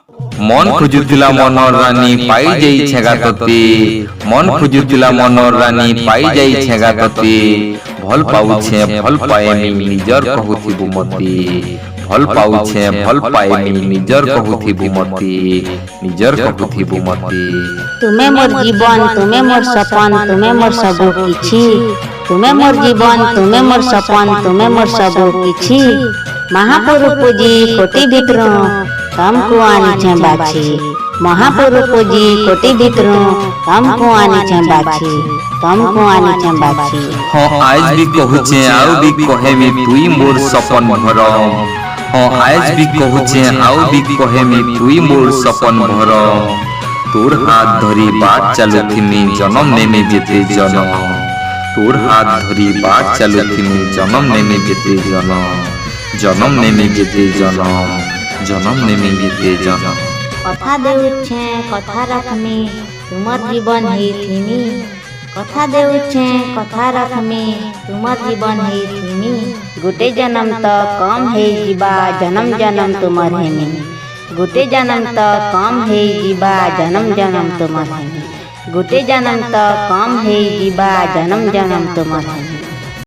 मन खोजुला मनर रानी पाई जाई छेगा तते मन खोजुला मनर रानी पाई जाई छेगा तते भल पाउछे भल पाए निजर कहूथिबु मते भल पाउछे भल पाए निजर कहूथिबु मते निजर कहूथिबु मते तुमे मोर जीवन तुमे मोर सपन तुमे मोर सबो किछि तुमे मोर जीवन तुमे मोर सपन तुमे मोर सबो किछि महापुरु पूजी कोटि भितर तुमको आनी छे बाछी महापुरु पूजी कोटि भितर तुमको आनी छे बाछी तुमको आनी छे बाछी। हाँ आज भी कहूछे आउ भी कहेमी तुई मोर सपन भरम हाँ आज भी कहूछे आउ भी कहेमी तुई मोर सपन भरम तोर हाथ धरी बात चलुथिमी जन्म नेमे जेते जन्म तोर हाथ धरी बात चलुथिमी जन्म नेमे जेते जन्म नेमे जेते जन्म नेमे जेते जन्म। कथा देउछे कथा रखमी तुमर जीवन ही थिमी कथा देउछे कथा रखमी तुमर जीवन ही थिमी गोटे जन्म तो कम है जीवा जन्म जन्म तुमर हेमी गोटे जन्म तो कम है जीवा जन्म जन्म तुमर हेमी गोटे जन्म तो कम है जीवा जन्म जन्म तुमर हेमी।